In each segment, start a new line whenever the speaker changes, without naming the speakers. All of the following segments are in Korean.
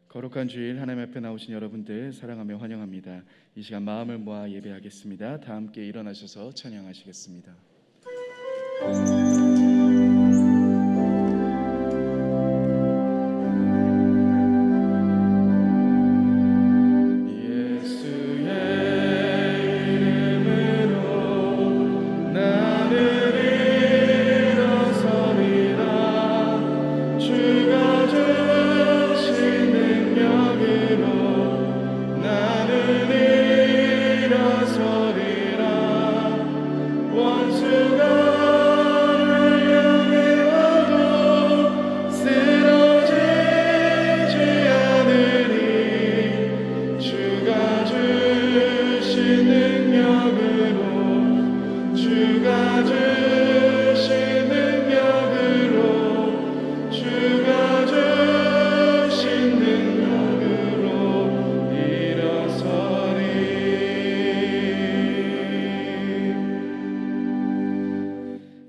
거룩한 주일 하나님 앞에 나오신 여러분들 사랑하며 환영합니다. 이 시간 마음을 모아 예배하겠습니다. 다 함께 일어나셔서 찬양하시겠습니다.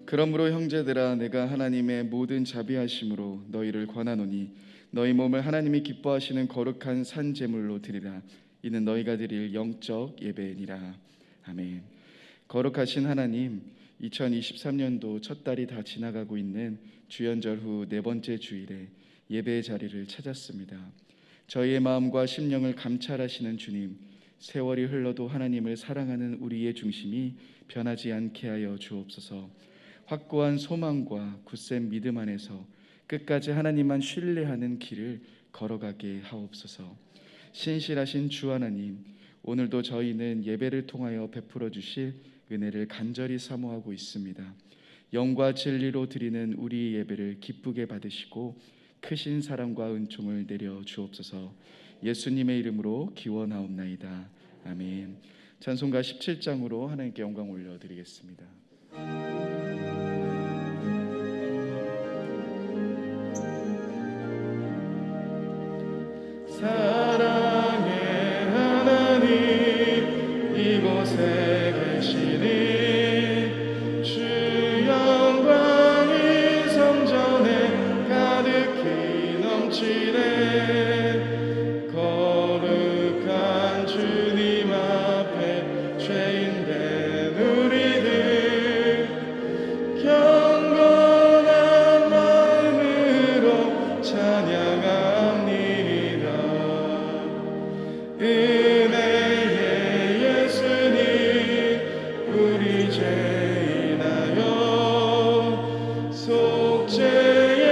그러므로 형제들아, 내가 하나님의 모든 자비하심으로 너희를 권하노니 너희 몸을 하나님이 기뻐하시는 거룩한 산 제물로 드리라. 이는 너희가 드릴 영적 예배니라. 아멘. 거룩하신 하나님, 2023년도 첫 달이 다 지나가고 있는 주연절 후 네 번째 주일에 예배의 자리를 찾았습니다. 저희의 마음과 심령을 감찰하시는 주님, 세월이 흘러도 하나님을 사랑하는 우리의 중심이 변하지 않게 하여 주옵소서. 확고한 소망과 굳센 믿음 안에서 끝까지 하나님만 신뢰하는 길을 걸어가게 하옵소서. 신실하신 주 하나님, 오늘도 저희는 예배를 통하여 베풀어 주실 은혜를 간절히 사모하고 있습니다. 영과 진리로 드리는 우리의 예배를 기쁘게 받으시고 크신 사랑과 은총을 내려 주옵소서. 예수님의 이름으로 기원하옵나이다. 아멘. 찬송가 17장으로 하나님께 영광 올려드리겠습니다. 사랑의 하나님, 이곳에 계시니 주 영광이 성전에 가득히 넘치네. 거룩한 주님 앞에 죄인된 우리들 경건한 마음으로 찬양합니다. 은혜의 예수님, 우리 죄인하여 속죄의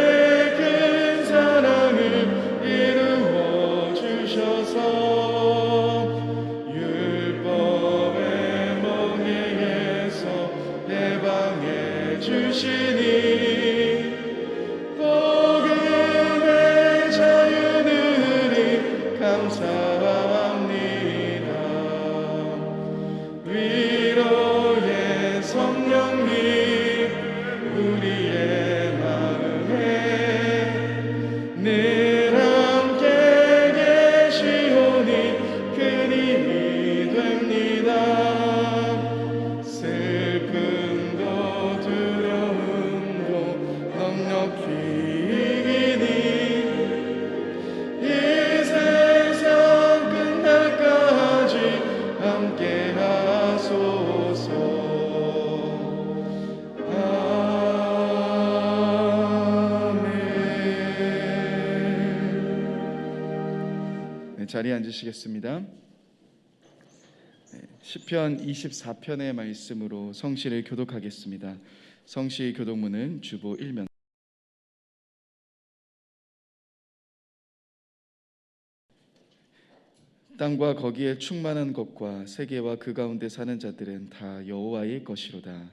큰 사랑을 이루어 주셔서 율법의 멍에에서 해방해 주시니 복음의 자유 누리 감사합니다. 위로의 성령님, 우리의 마음에 늘 함께 계시오니 큰 힘이 됩니다. 슬픔도 두려움도 넉넉히 이기니 이 세상 끝날까지 함께 하소서. 아멘. 네, 자리에 앉으시겠습니다. 시편 24편의 말씀으로 성시를 교독하겠습니다. 성시 교독문은 주보 1면. 땅과 거기에 충만한 것과 세계와 그 가운데 사는 자들은 다 여호와의 것이로다.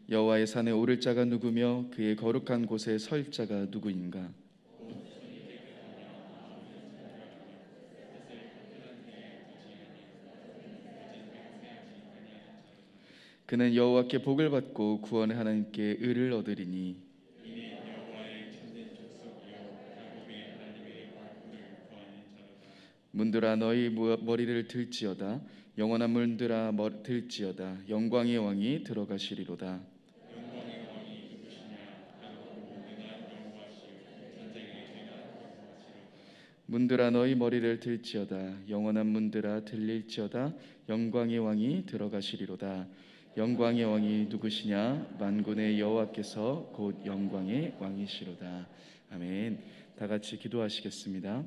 여호와의 산에 오를 자가 누구며 그의 거룩한 곳에 설 자가 누구인가? 그는 여호와께 복을 받고 구원의 하나님께 의를 얻으리니 문들아 너희 머리를 들지어다. 영원한 문들아 들지어다. 영광의 왕이 들어가시리로다. 문들아 너희 머리를 들지어다. 영원한 문들아 들릴지어다. 영광의 왕이 들어가시리로다. 영광의 왕이 누구시냐? 만군의 여호와께서 곧 영광의 왕이시로다. 아멘. 다 같이 기도하시겠습니다.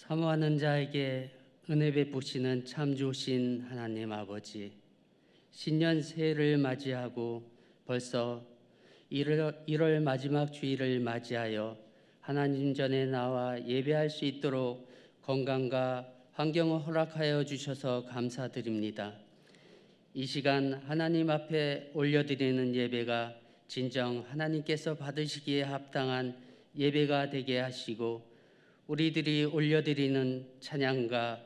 사모하는 자에게 은혜 베푸시는 참 좋으신 하나님 아버지, 신년 새해를 맞이하고 벌써 1월 마지막 주일을 맞이하여 하나님 전에 나와 예배할 수 있도록 건강과 환경을 허락하여 주셔서 감사드립니다. 이 시간 하나님 앞에 올려드리는 예배가 진정 하나님께서 받으시기에 합당한 예배가 되게 하시고, 우리들이 올려드리는 찬양과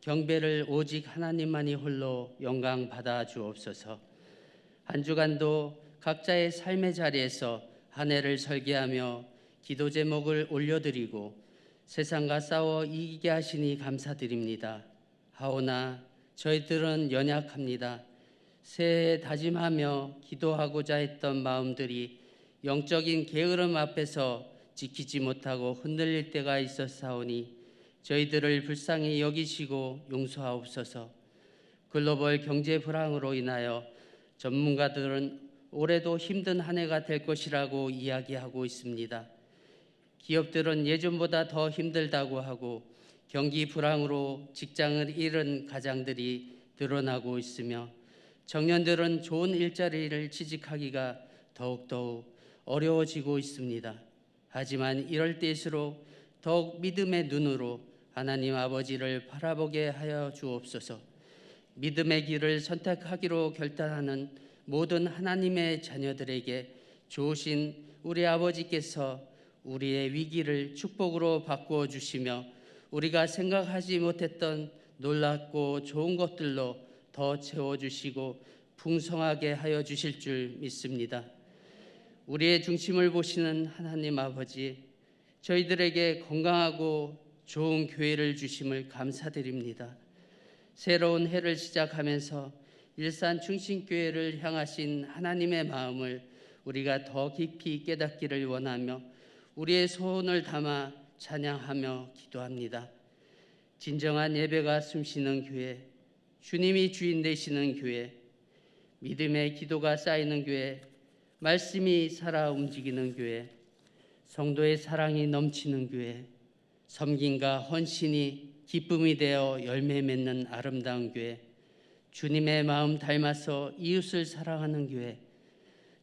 경배를 오직 하나님만이 홀로 영광 받아 주옵소서. 한 주간도 각자의 삶의 자리에서 한 해를 설계하며 기도 제목을 올려드리고 세상과 싸워 이기게 하시니 감사드립니다. 하오나 저희들은 연약합니다. 새해에 다짐하며 기도하고자 했던 마음들이 영적인 게으름 앞에서 지키지 못하고 흔들릴 때가 있었사오니 저희들을 불쌍히 여기시고 용서하옵소서. 글로벌 경제 불황으로 인하여 전문가들은 올해도 힘든 한 해가 될 것이라고 이야기하고 있습니다. 기업들은 예전보다 더 힘들다고 하고 경기 불황으로 직장을 잃은 가장들이 늘어나고 있으며 청년들은 좋은 일자리를 취직하기가 더욱더욱 어려워지고 있습니다. 하지만 이럴 때일수록 더욱 믿음의 눈으로 하나님 아버지를 바라보게 하여 주옵소서. 믿음의 길을 선택하기로 결단하는 모든 하나님의 자녀들에게 좋으신 우리 아버지께서 우리의 위기를 축복으로 바꾸어 주시며 우리가 생각하지 못했던 놀랍고 좋은 것들로 더 채워주시고 풍성하게 하여 주실 줄 믿습니다. 우리의 중심을 보시는 하나님 아버지, 저희들에게 건강하고 좋은 교회를 주심을 감사드립니다. 새로운 해를 시작하면서 일산 충신교회를 향하신 하나님의 마음을 우리가 더 깊이 깨닫기를 원하며 우리의 소원을 담아 찬양하며 기도합니다. 진정한 예배가 숨쉬는 교회, 주님이 주인 되시는 교회, 믿음의 기도가 쌓이는 교회, 말씀이 살아 움직이는 교회, 성도의 사랑이 넘치는 교회, 섬김과 헌신이 기쁨이 되어 열매 맺는 아름다운 교회, 주님의 마음 닮아서 이웃을 사랑하는 교회,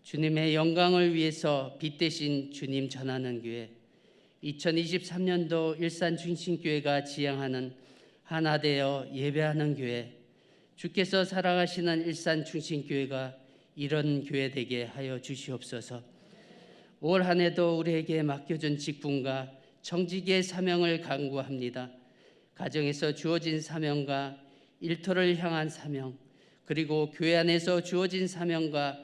주님의 영광을 위해서 빛 대신 주님 전하는 교회, 2023년도 일산 중심교회가 지향하는 하나 되어 예배하는 교회, 주께서 사랑하시는 일산 중심교회가 이런 교회 되게 하여 주시옵소서. 올 한 해도 우리에게 맡겨준 직분과 청지기의 사명을 간구합니다. 가정에서 주어진 사명과 일터를 향한 사명, 그리고 교회 안에서 주어진 사명과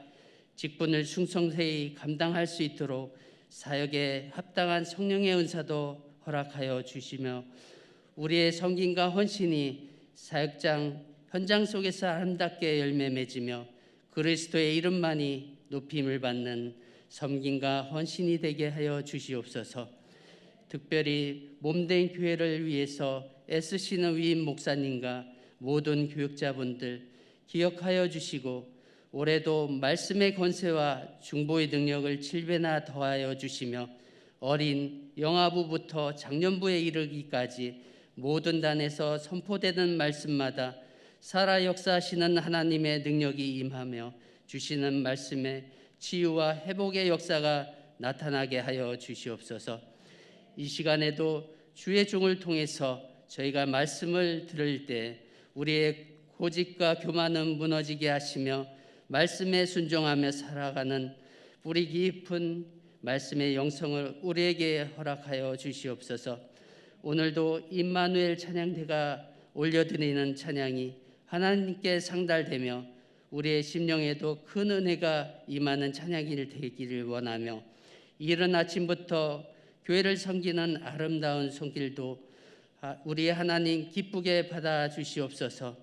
직분을 충성되이 감당할 수 있도록 사역에 합당한 성령의 은사도 허락하여 주시며 우리의 섬김과 헌신이 사역장 현장 속에서 아름답게 열매 맺으며 그리스도의 이름만이 높임을 받는 섬김과 헌신이 되게 하여 주시옵소서. 특별히 몸된 교회를 위해서 애쓰시는 위임 목사님과 모든 교육자분들 기억하여 주시고 올해도 말씀의 권세와 중보의 능력을 7배나 더하여 주시며 어린 영아부부터 장년부에 이르기까지 모든 단에서 선포되는 말씀마다 살아 역사하시는 하나님의 능력이 임하며 주시는 말씀에 치유와 회복의 역사가 나타나게 하여 주시옵소서. 이 시간에도 주의 종을 통해서 저희가 말씀을 들을 때 우리의 고집과 교만은 무너지게 하시며 말씀에 순종하며 살아가는 뿌리 깊은 말씀의 영성을 우리에게 허락하여 주시옵소서. 오늘도 임마누엘 찬양대가 올려드리는 찬양이 하나님께 상달되며 우리의 심령에도 큰 은혜가 임하는 찬양이 되기를 원하며 이른 아침부터 교회를 섬기는 아름다운 손길도 우리 하나님 기쁘게 받아 주시옵소서.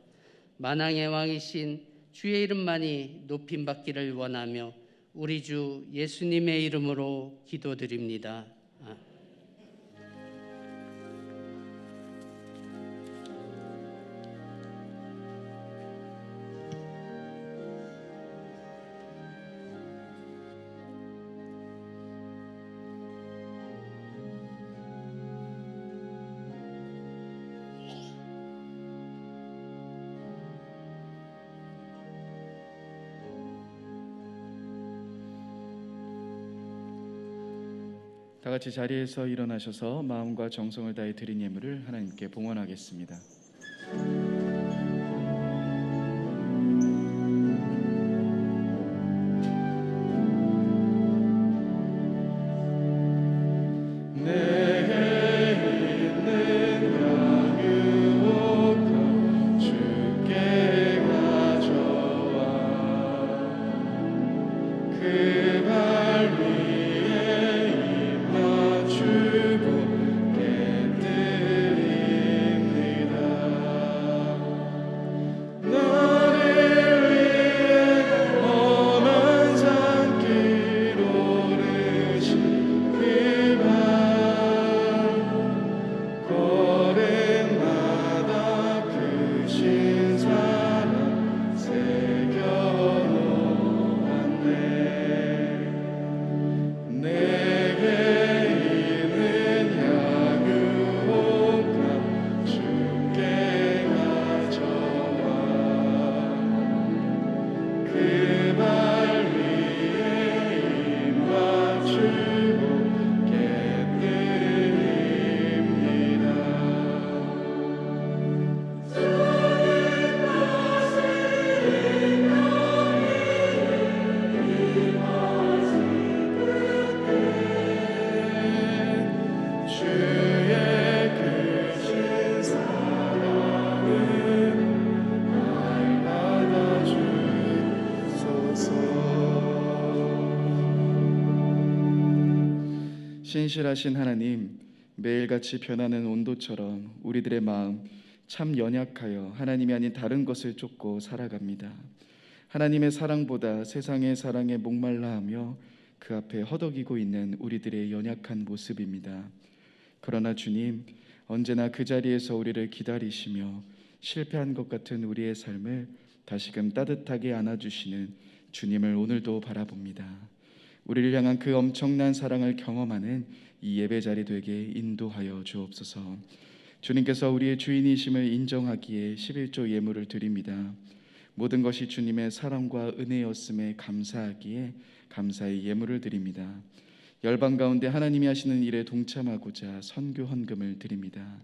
만왕의 왕이신 주의 이름만이 높임받기를 원하며 우리 주 예수님의 이름으로 기도드립니다.
다 같이 자리에서 일어나셔서 마음과 정성을 다해 드린 예물을 하나님께 봉헌하겠습니다. 신실하신 하나님, 매일같이 변하는 온도처럼 우리들의 마음 참 연약하여 하나님이 아닌 다른 것을 쫓고 살아갑니다. 하나님의 사랑보다 세상의 사랑에 목말라하며 그 앞에 허덕이고 있는 우리들의 연약한 모습입니다. 그러나 주님, 언제나 그 자리에서 우리를 기다리시며 실패한 것 같은 우리의 삶을 다시금 따뜻하게 안아주시는 주님을 오늘도 바라봅니다. 우리를 향한 그 엄청난 사랑을 경험하는 이 예배 자리 되게 인도하여 주옵소서. 주님께서 우리의 주인이심을 인정하기에 11조 예물을 드립니다. 모든 것이 주님의 사랑과 은혜였음에 감사하기에 감사의 예물을 드립니다. 열방 가운데 하나님이 하시는 일에 동참하고자 선교 헌금을 드립니다.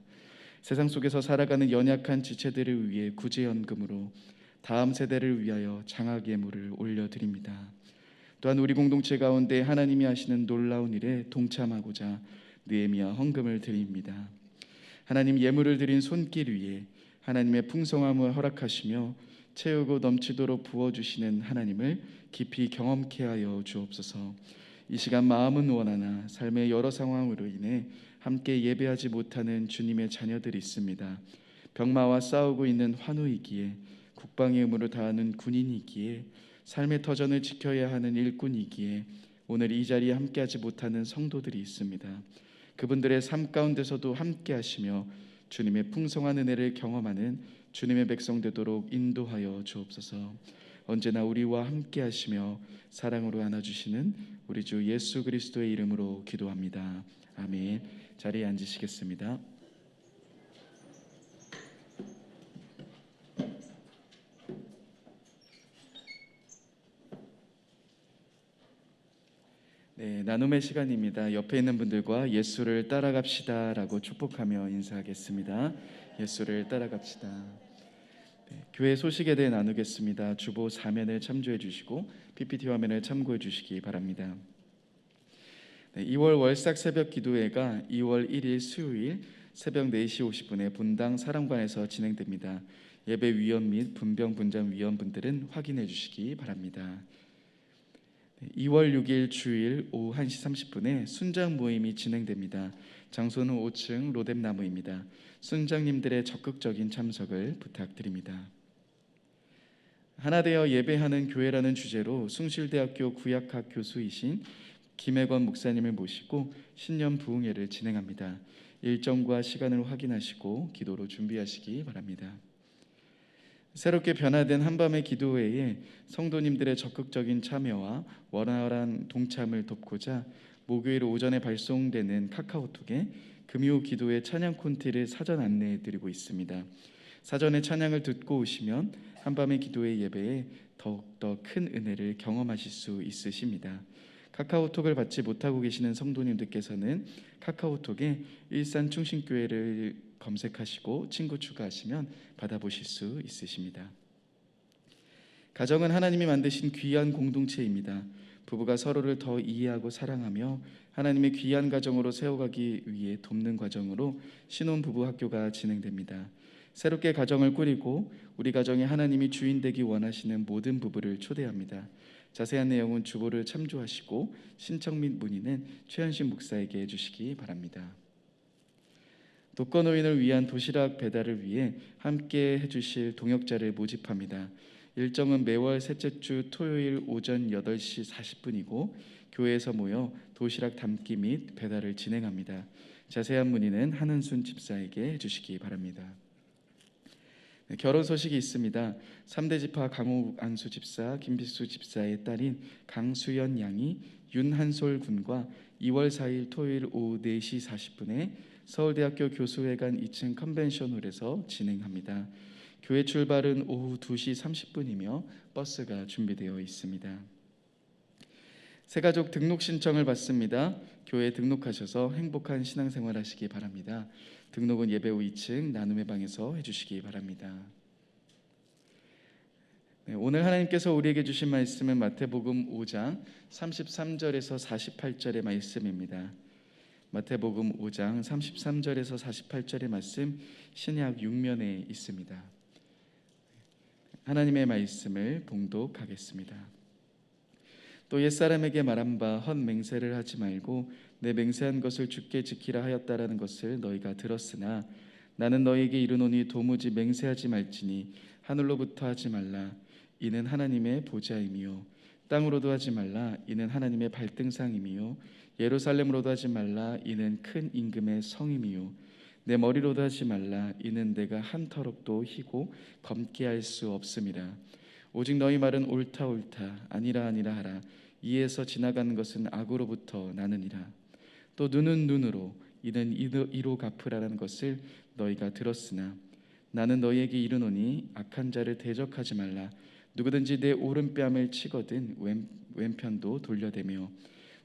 세상 속에서 살아가는 연약한 지체들을 위해 구제연금으로 다음 세대를 위하여 장학 예물을 올려드립니다. 또한 우리 공동체 가운데 하나님이 하시는 놀라운 일에 동참하고자 느헤미야 헌금을 드립니다. 하나님, 예물을 드린 손길 위에 하나님의 풍성함을 허락하시며 채우고 넘치도록 부어주시는 하나님을 깊이 경험케 하여 주옵소서. 이 시간 마음은 원하나 삶의 여러 상황으로 인해 함께 예배하지 못하는 주님의 자녀들이 있습니다. 병마와 싸우고 있는 환우이기에, 국방의 의무를 다하는 군인이기에, 삶의 터전을 지켜야 하는 일꾼이기에 오늘 이 자리에 함께하지 못하는 성도들이 있습니다. 그분들의 삶 가운데서도 함께하시며 주님의 풍성한 은혜를 경험하는 주님의 백성 되도록 인도하여 주옵소서. 언제나 우리와 함께하시며 사랑으로 안아주시는 우리 주 예수 그리스도의 이름으로 기도합니다. 아멘. 자리에 앉으시겠습니다. 네, 나눔의 시간입니다. 옆에 있는 분들과 예수를 따라갑시다라고 축복하며 인사하겠습니다. 예수를 따라갑시다. 네, 교회 소식에 대해 나누겠습니다. 주보 4면을 참조해 주시고 PPT 화면을 참고해 주시기 바랍니다. 네, 2월 월삭 새벽 기도회가 2월 1일 수요일 새벽 4시 50분에 본당 사랑관에서 진행됩니다. 예배 위원 및 분병 분장 위원분들은 확인해 주시기 바랍니다. 2월 6일 주일 오후 1시 30분에 순장 모임이 진행됩니다. 장소는 5층 로뎀나무입니다. 순장님들의 적극적인 참석을 부탁드립니다. 하나 되어 예배하는 교회라는 주제로 숭실대학교 구약학 교수이신 김혜권 목사님을 모시고 신년 부흥회를 진행합니다. 일정과 시간을 확인하시고 기도로 준비하시기 바랍니다. 새롭게 변화된 한밤의 기도회에 성도님들의 적극적인 참여와 원활한 동참을 돕고자 목요일 오전에 발송되는 카카오톡에 금요 기도회 찬양 콘티를 사전 안내해 드리고 있습니다. 사전에 찬양을 듣고 오시면 한밤의 기도회 예배에 더욱더 큰 은혜를 경험하실 수 있으십니다. 카카오톡을 받지 못하고 계시는 성도님들께서는 카카오톡에 일산충신교회를 검색하시고 친구 추가하시면 받아보실 수 있으십니다. 가정은 하나님이 만드신 귀한 공동체입니다. 부부가 서로를 더 이해하고 사랑하며 하나님의 귀한 가정으로 세워가기 위해 돕는 과정으로 신혼부부 학교가 진행됩니다. 새롭게 가정을 꾸리고 우리 가정에 하나님이 주인 되기 원하시는 모든 부부를 초대합니다. 자세한 내용은 주보를 참조하시고 신청 및 문의는 최현신 목사에게 해주시기 바랍니다. 독거노인을 위한 도시락 배달을 위해 함께 해주실 동역자를 모집합니다. 일정은 매월 셋째 주 토요일 오전 8시 40분이고 교회에서 모여 도시락 담기 및 배달을 진행합니다. 자세한 문의는 한은순 집사에게 해주시기 바랍니다. 결혼 소식이 있습니다. 3대 지파 강호국 안수 집사, 김비수 집사의 딸인 강수연 양이 윤한솔 군과 2월 4일 토요일 오후 4시 40분에 서울대학교 교수회관 2층 컨벤션홀에서 진행합니다. 교회 출발은 오후 2시 30분이며 버스가 준비되어 있습니다. 새가족 등록 신청을 받습니다. 교회에 등록하셔서 행복한 신앙생활 하시기 바랍니다. 등록은 예배 후 2층 나눔의 방에서 해주시기 바랍니다. 오늘 하나님께서 우리에게 주신 말씀은 마태복음 5장 33절에서 48절의 말씀입니다. 마태복음 5장 33절에서 48절의 말씀 신약 6면에 있습니다. 하나님의 말씀을 봉독하겠습니다. 또 옛사람에게 말한 바 헛맹세를 하지 말고 내 맹세한 것을 주께 지키라 하였다라는 것을 너희가 들었으나 나는 너희에게 이르노니 도무지 맹세하지 말지니 하늘로부터 하지 말라 이는 하나님의 보좌임이요 땅으로도 하지 말라 이는 하나님의 발등상임이요 예루살렘으로도 하지 말라 이는 큰 임금의 성임이요 내 머리로도 하지 말라 이는 내가 한 터럭도 희고 검게 할 수 없음이라 오직 너희 말은 옳다 옳다 아니라 아니라 하라 이에서 지나가는 것은 악으로부터 나느니라 또 눈은 눈으로 이는 이로 갚으라는 것을 너희가 들었으나 나는 너희에게 이르노니 악한 자를 대적하지 말라 누구든지 내 오른뺨을 치거든 왼편도 돌려대며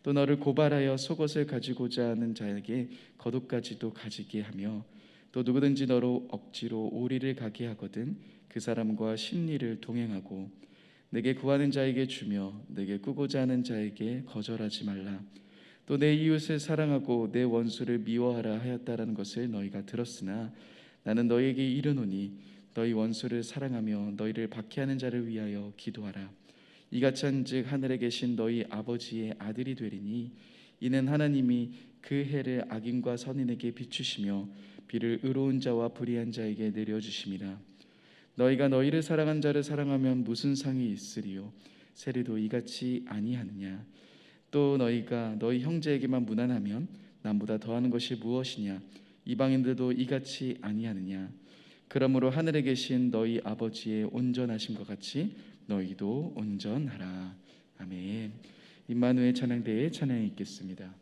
또 너를 고발하여 속옷을 가지고자 하는 자에게 겉옷까지도 가지게 하며 또 누구든지 너로 억지로 오리를 가게 하거든 그 사람과 십리를 동행하고 내게 구하는 자에게 주며 내게 꾸고자 하는 자에게 거절하지 말라 또 내 이웃을 사랑하고 내 원수를 미워하라 하였다라는 것을 너희가 들었으나 나는 너희에게 이르노니 너희 원수를 사랑하며 너희를 박해하는 자를 위하여 기도하라 이같이 한즉 하늘에 계신 너희 아버지의 아들이 되리니 이는 하나님이 그 해를 악인과 선인에게 비추시며 비를 의로운 자와 불의한 자에게 내려주심이라 너희가 너희를 사랑한 자를 사랑하면 무슨 상이 있으리요 세리도 이같이 아니하느냐 또 너희가 너희 형제에게만 무난하면 남보다 더하는 것이 무엇이냐 이방인들도 이같이 아니하느냐 그러므로 하늘에 계신 너희 아버지의 온전하심과 같이 너희도 온전하라. 아멘. 임마누엘 찬양대에 찬양이 있겠습니다.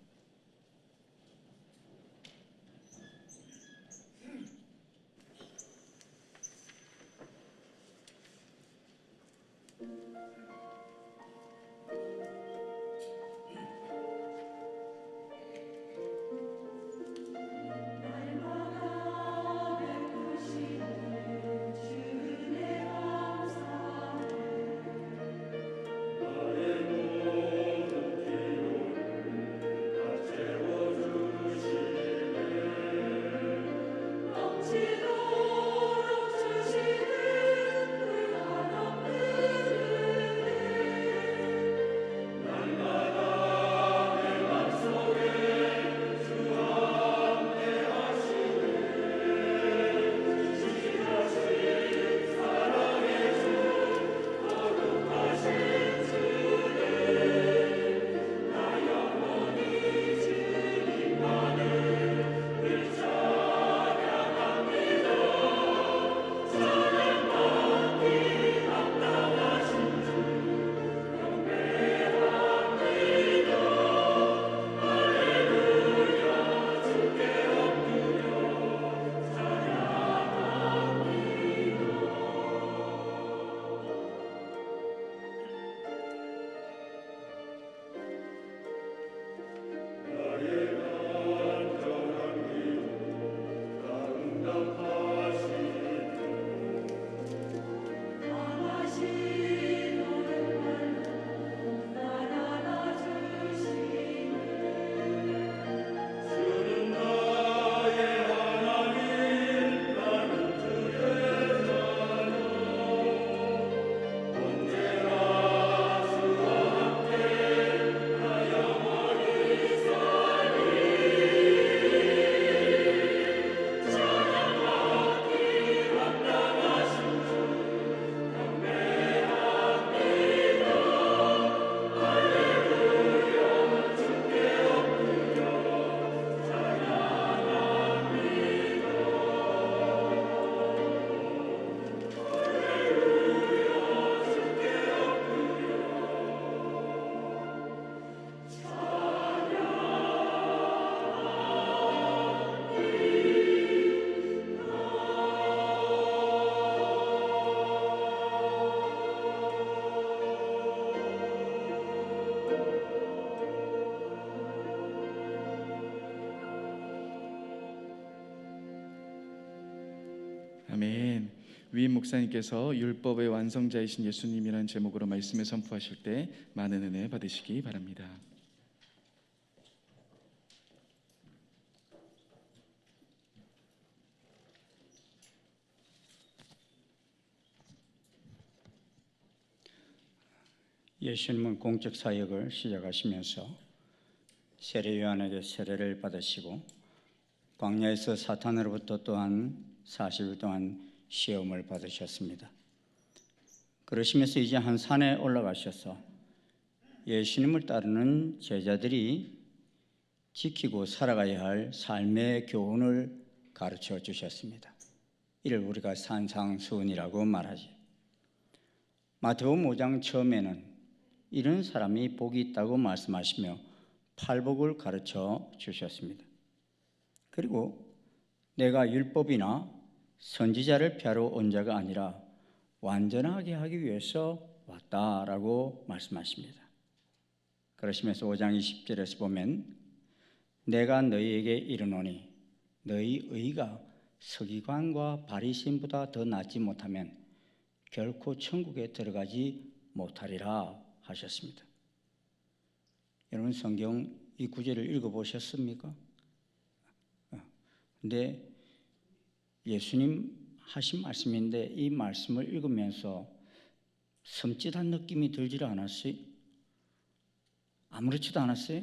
위임 목사님께서 율법의 완성자이신 예수님이라는 제목으로 말씀을 선포하실 때 많은 은혜 받으시기 바랍니다.
예수님은 공적 사역을 시작하시면서 세례 요한에게 세례를 받으시고 광야에서 사탄으로부터 또한 40일 동안 시험을 받으셨습니다. 그러시면서 이제 한 산에 올라가셔서 예수님을 따르는 제자들이 지키고 살아가야 할 삶의 교훈을 가르쳐 주셨습니다. 이를 우리가 산상수훈이라고 말하지. 마태복음 5장 처음에는 이런 사람이 복이 있다고 말씀하시며 팔복을 가르쳐 주셨습니다. 그리고 내가 율법이나 선지자를 폐하러 온 자가 아니라 완전하게 하기 위해서 왔다라고 말씀하십니다. 그러시면서 5장 20절에서 보면 내가 너희에게 이르노니 너희 의가 서기관과 바리새인보다 더 낫지 못하면 결코 천국에 들어가지 못하리라 하셨습니다. 여러분 성경 이 구절을 읽어보셨습니까? 근데 예수님 하신 말씀인데 이 말씀을 읽으면서 섬찟한 느낌이 들지를 않았어요? 아무렇지도 않았어요?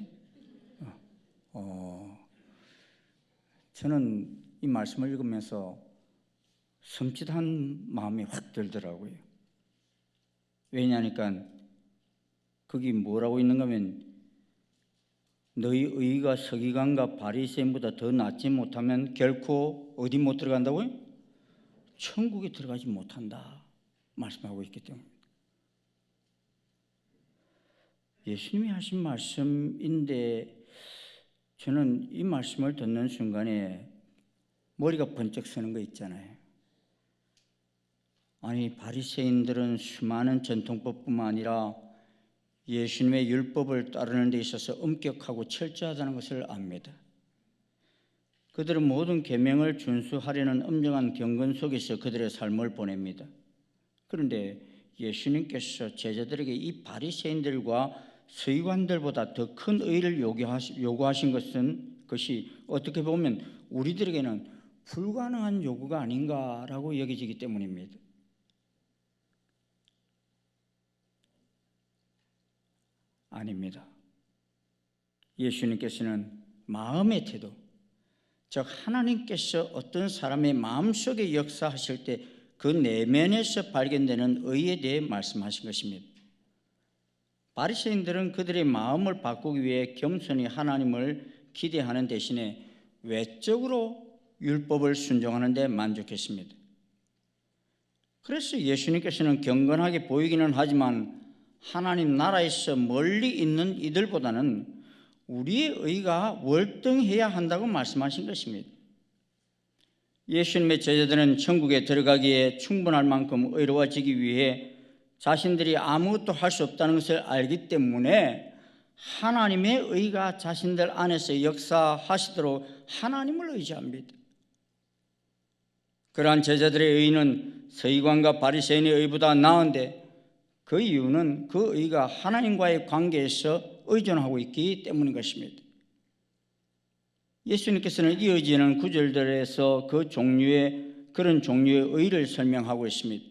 저는 이 말씀을 읽으면서 섬찟한 마음이 확 들더라고요. 왜냐하니까 거기 뭐라고 있는가 하면 너희 의가 서기관과 바리새인보다 더 낫지 못하면 결코 어디 못 들어간다고요? 천국에 들어가지 못한다 말씀하고 있기 때문입니다. 예수님이 하신 말씀인데 저는 이 말씀을 듣는 순간에 머리가 번쩍 서는 거 있잖아요. 아니 바리새인들은 수많은 전통법뿐만 아니라 예수님의 율법을 따르는 데 있어서 엄격하고 철저하다는 것을 압니다. 그들은 모든 계명을 준수하려는 엄정한 경건 속에서 그들의 삶을 보냅니다. 그런데 예수님께서 제자들에게 이 바리새인들과 서기관들보다 더 큰 의를 요구하신 것이 어떻게 보면 우리들에게는 불가능한 요구가 아닌가라고 여겨지기 때문입니다. 아닙니다. 예수님께서는 마음의 태도, 즉 하나님께서 어떤 사람의 마음속에 역사하실 때 그 내면에서 발견되는 의에 대해 말씀하신 것입니다. 바리새인들은 그들의 마음을 바꾸기 위해 겸손히 하나님을 기대하는 대신에 외적으로 율법을 순종하는 데 만족했습니다. 그래서 예수님께서는 경건하게 보이기는 하지만 하나님 나라에서 멀리 있는 이들보다는 우리의 의가 월등해야 한다고 말씀하신 것입니다. 예수님의 제자들은 천국에 들어가기에 충분할 만큼 의로워지기 위해 자신들이 아무것도 할 수 없다는 것을 알기 때문에 하나님의 의가 자신들 안에서 역사하시도록 하나님을 의지합니다. 그러한 제자들의 의는 서기관과 바리새인의 의보다 나은데 그 이유는 그 의가 하나님과의 관계에서 의존하고 있기 때문인 것입니다. 예수님께서는 이어지는 구절들에서 그런 종류의 의를 설명하고 있습니다.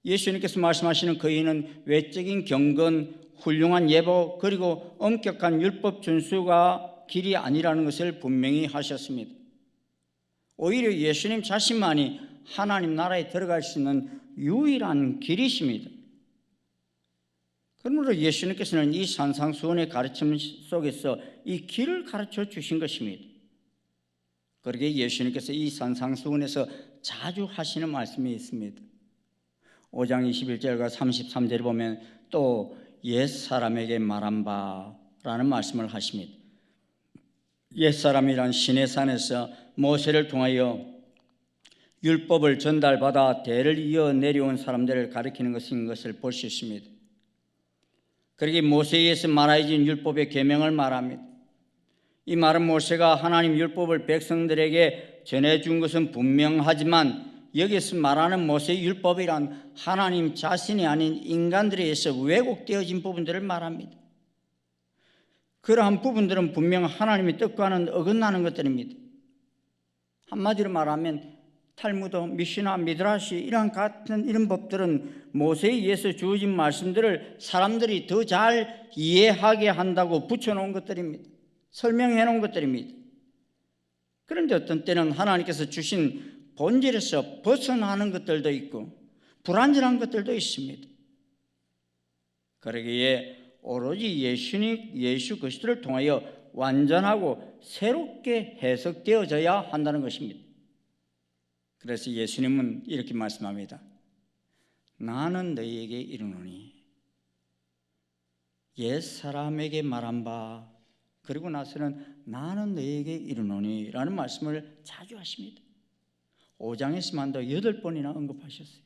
예수님께서 말씀하시는 그 의는 외적인 경건, 훌륭한 예복, 그리고 엄격한 율법 준수가 길이 아니라는 것을 분명히 하셨습니다. 오히려 예수님 자신만이 하나님 나라에 들어갈 수 있는 유일한 길이십니다. 그러므로 예수님께서는 이 산상수훈의 가르침 속에서 이 길을 가르쳐 주신 것입니다. 그러기에 예수님께서 이 산상수훈에서 자주 하시는 말씀이 있습니다. 5장 21절과 33절에 보면 또 옛사람에게 말한 바라는 말씀을 하십니다. 옛사람이란 시내산에서 모세를 통하여 율법을 전달받아 대를 이어 내려온 사람들을 가리키는 것을 볼 수 있습니다. 그러기에 모세에 의해서 말하여진 율법의 계명을 말합니다. 이 말은 모세가 하나님 율법을 백성들에게 전해준 것은 분명하지만 여기서 말하는 모세의 율법이란 하나님 자신이 아닌 인간들에 의해서 왜곡되어진 부분들을 말합니다. 그러한 부분들은 분명 하나님의 뜻과는 어긋나는 것들입니다. 한마디로 말하면 탈무드, 미시나, 미드라시 이런 법들은 모세에 의해서 주어진 말씀들을 사람들이 더 잘 이해하게 한다고 붙여놓은 것들입니다. 설명해 놓은 것들입니다. 그런데 어떤 때는 하나님께서 주신 본질에서 벗어나는 것들도 있고 불완전한 것들도 있습니다. 그러기에 오로지 예수 그리스도를 통하여 완전하고 새롭게 해석되어져야 한다는 것입니다. 그래서 예수님은 이렇게 말씀합니다. 나는 너희에게 이르노니 옛사람에게 말한 바 그리고 나서는 나는 너희에게 이르노니 라는 말씀을 자주 하십니다. 5장에서만도 8번이나 언급하셨어요.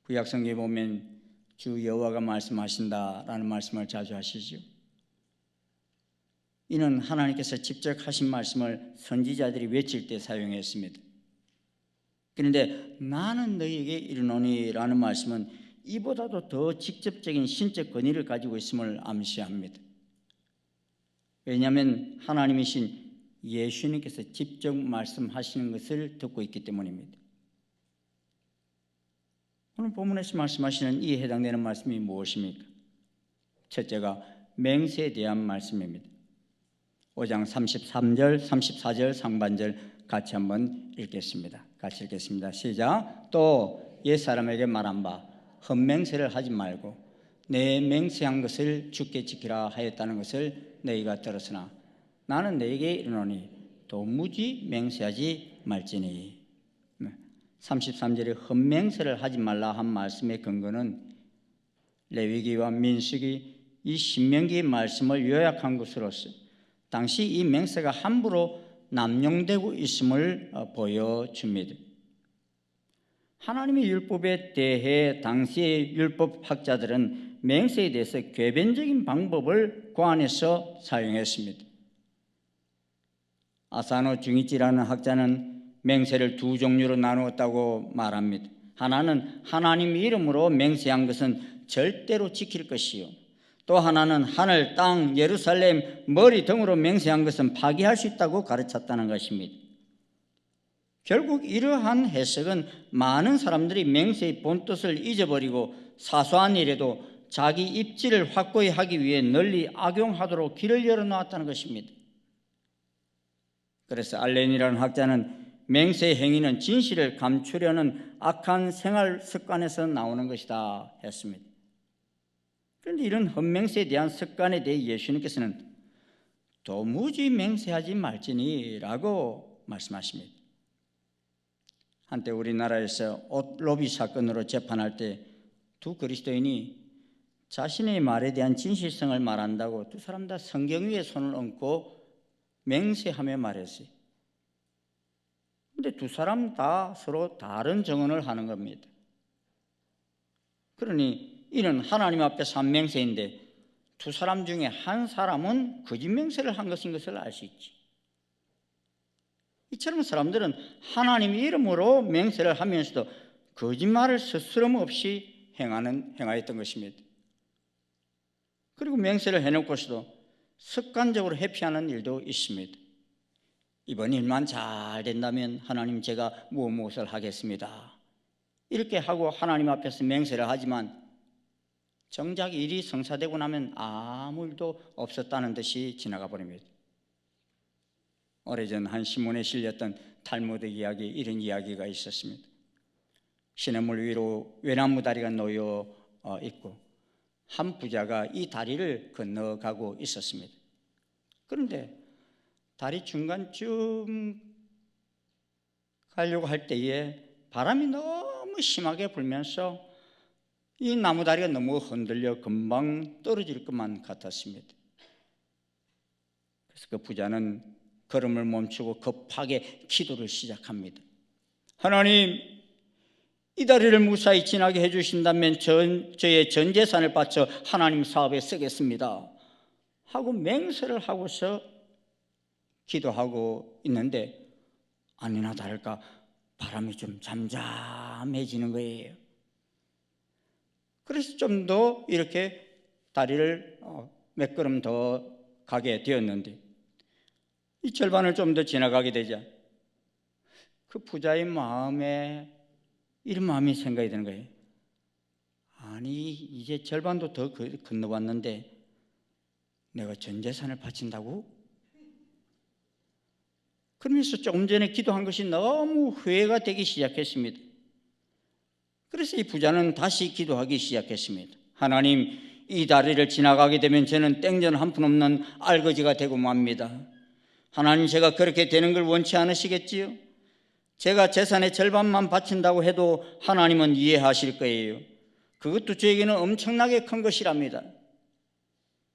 구약성경에 보면 주 여호와가 말씀하신다라는 말씀을 자주 하시죠. 이는 하나님께서 직접 하신 말씀을 선지자들이 외칠 때 사용했습니다. 그런데 나는 너희에게 이르노니 라는 말씀은 이보다도 더 직접적인 신적 권위를 가지고 있음을 암시합니다. 왜냐하면 하나님이신 예수님께서 직접 말씀하시는 것을 듣고 있기 때문입니다. 오늘 본문에서 말씀하시는 이에 해당되는 말씀이 무엇입니까? 첫째가 맹세에 대한 말씀입니다. 5장 33절, 34절 상반절 같이 한번 읽겠습니다. 같이 읽겠습니다. 시작. 또 옛사람에게 말한 바 헛맹세를 하지 말고 내 맹세한 것을 주께 지키라 하였다는 것을 너희가 들었으나 나는 너희에게 이르노니 도무지 맹세하지 말지니. 33절에 헛맹세를 하지 말라 한 말씀의 근거는 레위기와 민수기 이 신명기의 말씀을 요약한 것으로서 당시 이 맹세가 함부로 남용되고 있음을 보여줍니다. 하나님의 율법에 대해 당시의 율법학자들은 맹세에 대해서 궤변적인 방법을 고안해서 사용했습니다. 아사노 중이치라는 학자는 맹세를 두 종류로 나누었다고 말합니다. 하나는 하나님 이름으로 맹세한 것은 절대로 지킬 것이요, 또 하나는 하늘, 땅, 예루살렘, 머리 등으로 맹세한 것은 파기할 수 있다고 가르쳤다는 것입니다. 결국 이러한 해석은 많은 사람들이 맹세의 본뜻을 잊어버리고 사소한 일에도 자기 입지를 확고히 하기 위해 널리 악용하도록 길을 열어놓았다는 것입니다. 그래서 알렌이라는 학자는 맹세의 행위는 진실을 감추려는 악한 생활 습관에서 나오는 것이다 했습니다. 그런데 이런 헛맹세에 대한 습관에 대해 예수님께서는 도무지 맹세하지 말지니 라고 말씀하십니다. 한때 우리나라에서 옷 로비 사건으로 재판할 때 두 그리스도인이 자신의 말에 대한 진실성을 말한다고 두 사람 다 성경 위에 손을 얹고 맹세하며 말했어요. 그런데 두 사람 다 서로 다른 증언을 하는 겁니다. 그러니 이는 하나님 앞에서 한 맹세인데 두 사람 중에 한 사람은 거짓 맹세를 한 것인 것을 알 수 있지. 이처럼 사람들은 하나님 이름으로 맹세를 하면서도 거짓말을 스스럼 없이 행하였던 것입니다. 그리고 맹세를 해놓고서도 습관적으로 회피하는 일도 있습니다. 이번 일만 잘 된다면 하나님 제가 무엇을 하겠습니다. 이렇게 하고 하나님 앞에서 맹세를 하지만 정작 일이 성사되고 나면 아무 일도 없었다는 듯이 지나가 버립니다. 오래전 한 신문에 실렸던 탈무드 이야기, 이런 이야기가 있었습니다. 시냇물 위로 외나무 다리가 놓여 있고 한 부자가 이 다리를 건너가고 있었습니다. 그런데 다리 중간쯤 가려고 할 때에 바람이 너무 심하게 불면서 이 나무다리가 너무 흔들려 금방 떨어질 것만 같았습니다. 그래서 그 부자는 걸음을 멈추고 급하게 기도를 시작합니다. 하나님, 이 다리를 무사히 지나게 해주신다면 저의 전 재산을 바쳐 하나님 사업에 쓰겠습니다 하고 맹세를 하고서 기도하고 있는데 아니나 다를까 바람이 좀 잠잠해지는 거예요. 그래서 좀 더 이렇게 다리를 몇 걸음 더 가게 되었는데, 이 절반을 좀 더 지나가게 되자 그 부자의 마음에 이런 마음이 생각이 드는 거예요. 아니, 이제 절반도 더 건너왔는데 내가 전 재산을 바친다고? 그러면서 조금 전에 기도한 것이 너무 후회가 되기 시작했습니다. 그래서 이 부자는 다시 기도하기 시작했습니다. 하나님, 이 다리를 지나가게 되면 저는 땡전 한 푼 없는 알거지가 되고 맙니다. 하나님, 제가 그렇게 되는 걸 원치 않으시겠지요? 제가 재산의 절반만 바친다고 해도 하나님은 이해하실 거예요. 그것도 저에게는 엄청나게 큰 것이랍니다.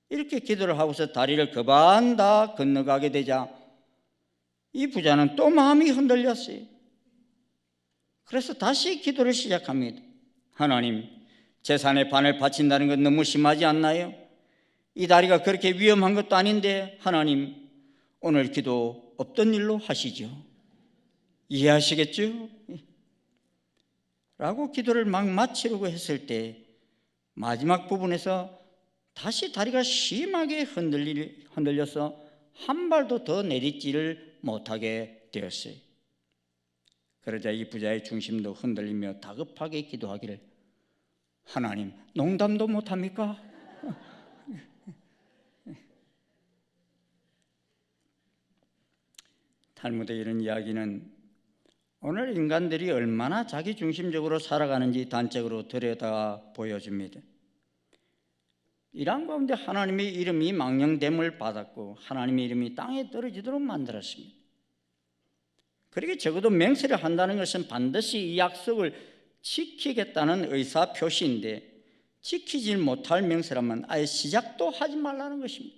이렇게 기도를 하고서 다리를 그반 다 건너가게 되자 이 부자는 또 마음이 흔들렸어요. 그래서 다시 기도를 시작합니다. 하나님, 재산의 반을 바친다는 건 너무 심하지 않나요? 이 다리가 그렇게 위험한 것도 아닌데 하나님, 오늘 기도 없던 일로 하시죠. 이해하시겠죠? 라고 기도를 막 마치려고 했을 때 마지막 부분에서 다시 다리가 심하게 흔들려서 한 발도 더 내딛지를 못하게 되었어요. 그러자 이 부자의 중심도 흔들리며 다급하게 기도하기를, 하나님, 농담도 못합니까? 탈무드의 이런 이야기는 오늘 인간들이 얼마나 자기중심적으로 살아가는지 단적으로 들여다 보여줍니다. 이러한 가운데 하나님의 이름이 망령됨을 받았고 하나님의 이름이 땅에 떨어지도록 만들었습니다. 그러게 적어도 맹세를 한다는 것은 반드시 이 약속을 지키겠다는 의사표시인데, 지키지 못할 맹세라면 아예 시작도 하지 말라는 것입니다.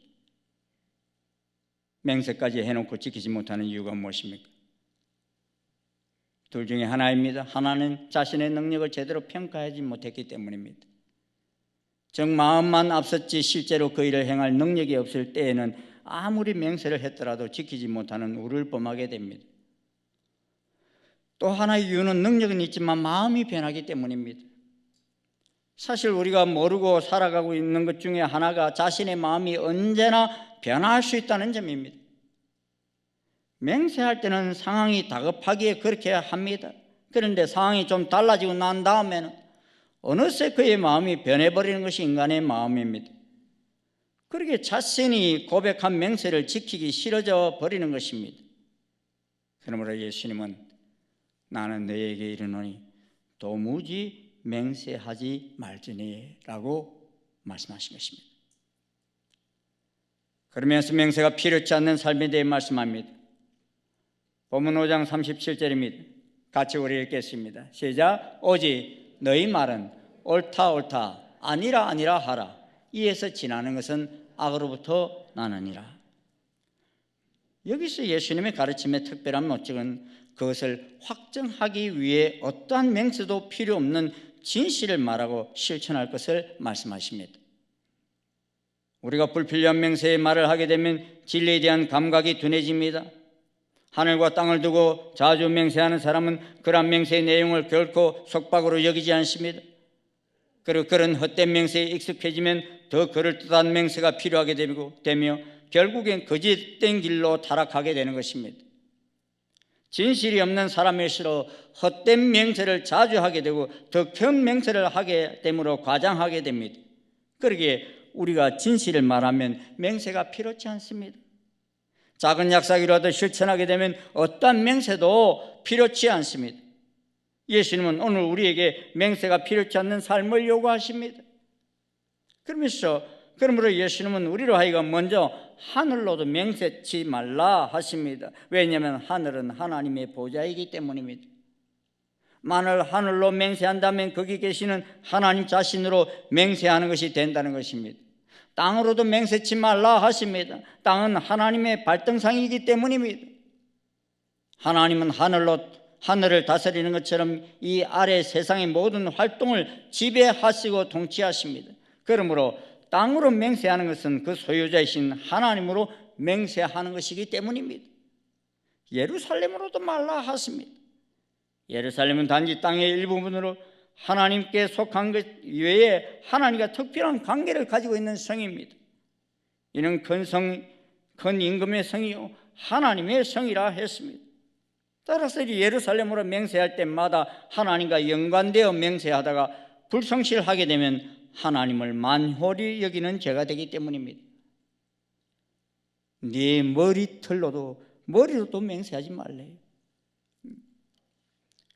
맹세까지 해놓고 지키지 못하는 이유가 무엇입니까? 둘 중에 하나입니다. 하나는 자신의 능력을 제대로 평가하지 못했기 때문입니다. 정 마음만 앞섰지 실제로 그 일을 행할 능력이 없을 때에는 아무리 맹세를 했더라도 지키지 못하는 우를 범하게 됩니다. 또 하나의 이유는 능력은 있지만 마음이 변하기 때문입니다. 사실 우리가 모르고 살아가고 있는 것 중에 하나가 자신의 마음이 언제나 변할 수 있다는 점입니다. 맹세할 때는 상황이 다급하기에 그렇게 합니다. 그런데 상황이 좀 달라지고 난 다음에는 어느새 그의 마음이 변해버리는 것이 인간의 마음입니다. 그렇게 자신이 고백한 맹세를 지키기 싫어져 버리는 것입니다. 그러므로 예수님은 나는 너에게 이르노니 도무지 맹세하지 말지니 라고 말씀하신 것입니다. 그러면서 맹세가 필요치 않는 삶에 대해 말씀합니다. 본문 5장 37절입니다. 같이 우리 읽겠습니다. 시작. 오직 너희 말은 옳다 옳다 아니라 아니라 하라. 이에서 지나는 것은 악으로부터 나느니라. 여기서 예수님의 가르침의 특별한 목적은 그것을 확정하기 위해 어떠한 맹세도 필요 없는 진실을 말하고 실천할 것을 말씀하십니다. 우리가 불필요한 맹세의 말을 하게 되면 진리에 대한 감각이 둔해집니다. 하늘과 땅을 두고 자주 맹세하는 사람은 그런 맹세의 내용을 결코 속박으로 여기지 않습니다. 그리고 그런 헛된 맹세에 익숙해지면 더 그럴듯한 맹세가 필요하게 되며 결국엔 거짓된 길로 타락하게 되는 것입니다. 진실이 없는 사람일수록 헛된 맹세를 자주 하게 되고 더 큰 맹세를 하게 되므로 과장하게 됩니다. 그러기에 우리가 진실을 말하면 맹세가 필요치 않습니다. 작은 약속이라도 실천하게 되면 어떠한 맹세도 필요치 않습니다. 예수님은 오늘 우리에게 맹세가 필요치 않는 삶을 요구하십니다. 그러므로 예수님은 우리로 하여금 먼저 하늘로도 맹세치 말라 하십니다. 왜냐하면 하늘은 하나님의 보좌이기 때문입니다. 만일 하늘로 맹세한다면 거기 계시는 하나님 자신으로 맹세하는 것이 된다는 것입니다. 땅으로도 맹세치 말라 하십니다. 땅은 하나님의 발등상이기 때문입니다. 하나님은 하늘을 다스리는 것처럼 이 아래 세상의 모든 활동을 지배하시고 통치하십니다. 그러므로 땅으로 맹세하는 것은 그 소유자이신 하나님으로 맹세하는 것이기 때문입니다. 예루살렘으로도 말라 하십니다. 예루살렘은 단지 땅의 일부분으로 하나님께 속한 것 외에 하나님과 특별한 관계를 가지고 있는 성입니다. 이는 큰 임금의 성이요 하나님의 성이라 했습니다. 따라서 예루살렘으로 맹세할 때마다 하나님과 연관되어 맹세하다가 불성실하게 되면 하나님을 만홀히 여기는 죄가 되기 때문입니다. 네 머리로도 맹세하지 말래요.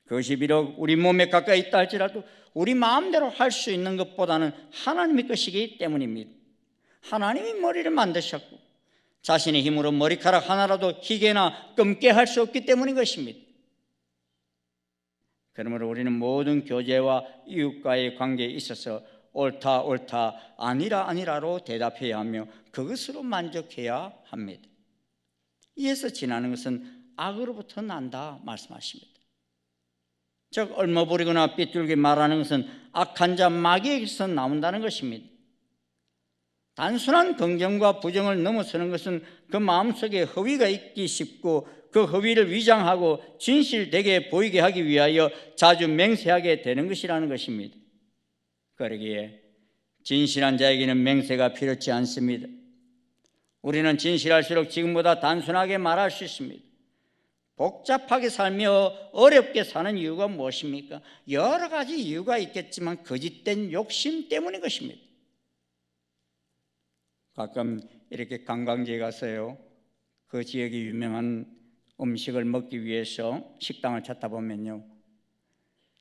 그것이 비록 우리 몸에 가까이 있다 할지라도 우리 마음대로 할 수 있는 것보다는 하나님의 것이기 때문입니다. 하나님이 머리를 만드셨고 자신의 힘으로 머리카락 하나라도 희게나 검게 할 수 없기 때문인 것입니다. 그러므로 우리는 모든 교제와 이웃과의 관계에 있어서 옳다 옳다 아니라 아니라로 대답해야 하며 그것으로 만족해야 합니다. 이에서 지나는 것은 악으로부터 난다 말씀하십니다. 즉 얼머부리거나 삐뚤게 말하는 것은 악한 자 마귀에게서 나온다는 것입니다. 단순한 긍정과 부정을 넘어서는 것은 그 마음속에 허위가 있기 쉽고 그 허위를 위장하고 진실되게 보이게 하기 위하여 자주 맹세하게 되는 것이라는 것입니다. 그러기에 진실한 자에게는 맹세가 필요치 않습니다. 우리는 진실할수록 지금보다 단순하게 말할 수 있습니다. 복잡하게 살며 어렵게 사는 이유가 무엇입니까? 여러 가지 이유가 있겠지만 거짓된 욕심 때문인 것입니다. 가끔 이렇게 관광지에 가서요, 그 지역의 유명한 음식을 먹기 위해서 식당을 찾다 보면요,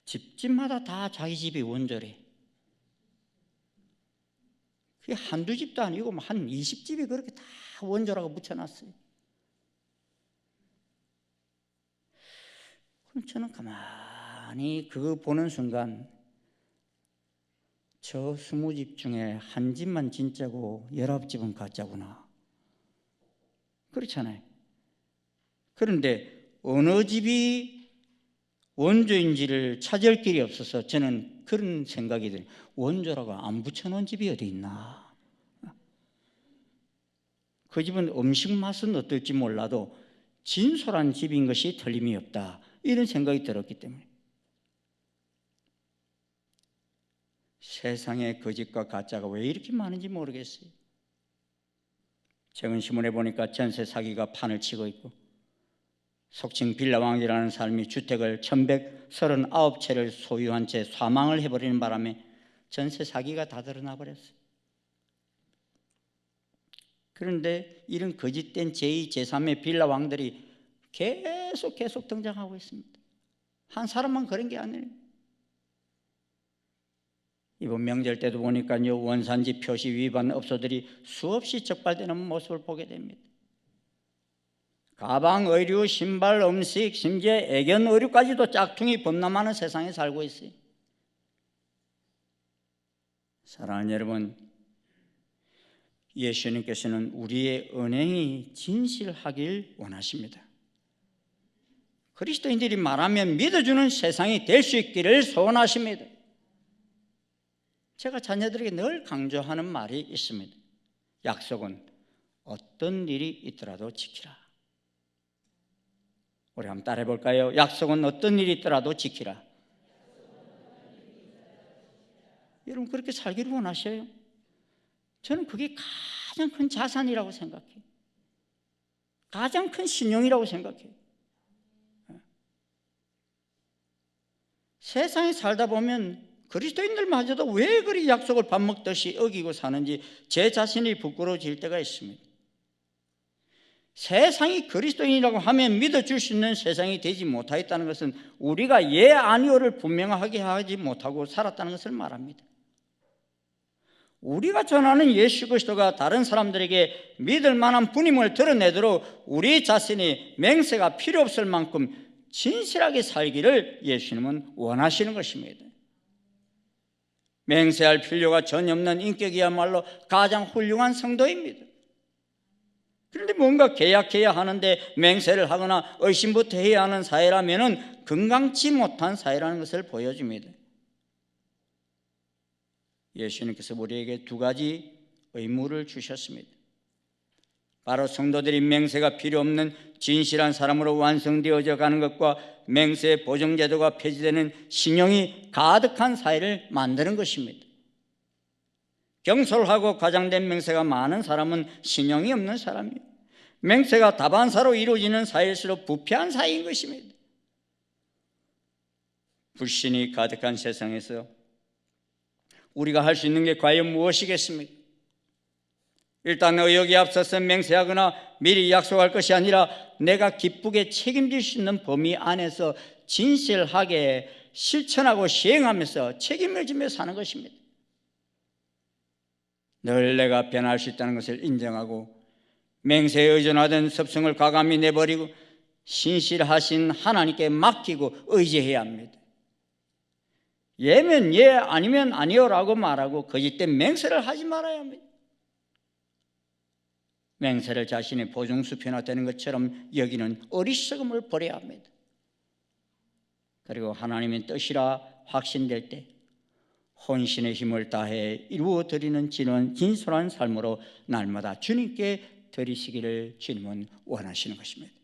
집집마다 다 자기 집이 원조래. 그게 한두 집도 아니고 한 20집이 그렇게 다 원조라고 붙여놨어요. 그럼 저는 가만히 그거 보는 순간 저 20집 중에 한 집만 진짜고 19집은 가짜구나. 그렇잖아요. 그런데 어느 집이 원조인지를 찾을 길이 없어서 저는 그런 생각이 들어요. 원조라고 안 붙여놓은 집이 어디 있나. 그 집은 음식 맛은 어떨지 몰라도 진솔한 집인 것이 틀림이 없다. 이런 생각이 들었기 때문에. 세상에 거짓과 가짜가 왜 이렇게 많은지 모르겠어요. 최근 신문에 보니까 전세 사기가 판을 치고 있고 속칭 빌라왕이라는 사람이 주택을 1139채를 소유한 채 사망을 해버리는 바람에 전세 사기가 다 드러나 버렸어요. 그런데 이런 거짓된 제2, 제3의 빌라왕들이 계속 등장하고 있습니다. 한 사람만 그런 게 아니에요. 이번 명절 때도 보니까요, 원산지 표시 위반 업소들이 수없이 적발되는 모습을 보게 됩니다. 가방, 의류, 신발, 음식, 심지어 애견 의류까지도 짝퉁이 범람하는 세상에 살고 있어요. 사랑하는 여러분, 예수님께서는 우리의 언행이 진실하길 원하십니다. 그리스도인들이 말하면 믿어주는 세상이 될 수 있기를 소원하십니다. 제가 자녀들에게 늘 강조하는 말이 있습니다. 약속은 어떤 일이 있더라도 지키라. 우리 한번 따라해 볼까요? 약속은 어떤 일이 있더라도 지키라. 여러분 그렇게 살기를 원하셔요? 저는 그게 가장 큰 자산이라고 생각해요. 가장 큰 신용이라고 생각해요. 세상에 살다 보면 그리스도인들마저도 왜 그리 약속을 밥 먹듯이 어기고 사는지 제 자신이 부끄러워질 때가 있습니다. 세상이 그리스도인이라고 하면 믿어줄 수 있는 세상이 되지 못하겠다는 것은 우리가 예 아니오를 분명하게 하지 못하고 살았다는 것을 말합니다. 우리가 전하는 예수 그리스도가 다른 사람들에게 믿을 만한 분임을 드러내도록 우리 자신이 맹세가 필요 없을 만큼 진실하게 살기를 예수님은 원하시는 것입니다. 맹세할 필요가 전혀 없는 인격이야말로 가장 훌륭한 성도입니다. 그런데 뭔가 계약해야 하는데 맹세를 하거나 의심부터 해야 하는 사회라면 건강치 못한 사회라는 것을 보여줍니다. 예수님께서 우리에게 두 가지 의무를 주셨습니다. 바로 성도들이 맹세가 필요 없는 진실한 사람으로 완성되어져 가는 것과 맹세 보정제도가 폐지되는 신용이 가득한 사회를 만드는 것입니다. 경솔하고 과장된 맹세가 많은 사람은 신용이 없는 사람이에요. 맹세가 다반사로 이루어지는 사회일수록 부패한 사회인 것입니다. 불신이 가득한 세상에서 우리가 할 수 있는 게 과연 무엇이겠습니까? 일단 의욕에 앞서서 맹세하거나 미리 약속할 것이 아니라 내가 기쁘게 책임질 수 있는 범위 안에서 진실하게 실천하고 시행하면서 책임을 지며 사는 것입니다. 늘 내가 변할 수 있다는 것을 인정하고 맹세에 의존하던 습성을 과감히 내버리고 신실하신 하나님께 맡기고 의지해야 합니다. 예면 예, 아니면 아니요라고 말하고 거짓된 맹세를 하지 말아야 합니다. 맹세를 자신의 보증수표나 되는 것처럼 여기는 어리석음을 버려야 합니다. 그리고 하나님의 뜻이라 확신될 때 혼신의 힘을 다해 이루어 드리는 진솔한 삶으로 날마다 주님께 드리시기를 주님은 원하시는 것입니다.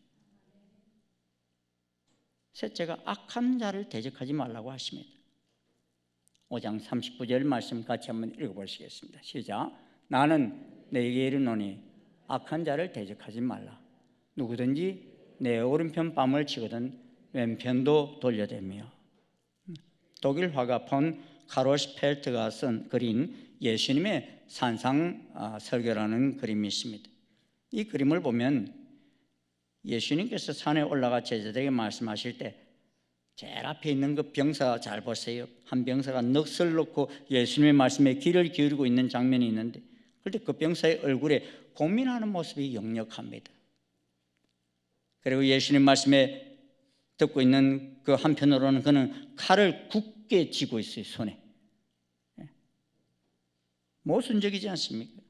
셋째가 악한 자를 대적하지 말라고 하십니다. 5장 39절 말씀 같이 한번 읽어보시겠습니다. 시작. 나는 내게 이르노니 악한 자를 대적하지 말라. 누구든지 내 오른편 뺨을 치거든 왼편도 돌려대며. 독일 화가 폰 카롤 스펠트가 그린 예수님의 산상 설교라는 그림이 있습니다. 이 그림을 보면 예수님께서 산에 올라가 제자들에게 말씀하실 때 제일 앞에 있는 그 병사 잘 보세요. 한 병사가 넋을 놓고 예수님의 말씀에 귀를 기울이고 있는 장면이 있는데 그런데 그 병사의 얼굴에 고민하는 모습이 역력합니다. 그리고 예수님 말씀에 듣고 있는 그 한편으로는 그는 칼을 굳게 쥐고 있어요. 손에. 모순적이지 않습니까?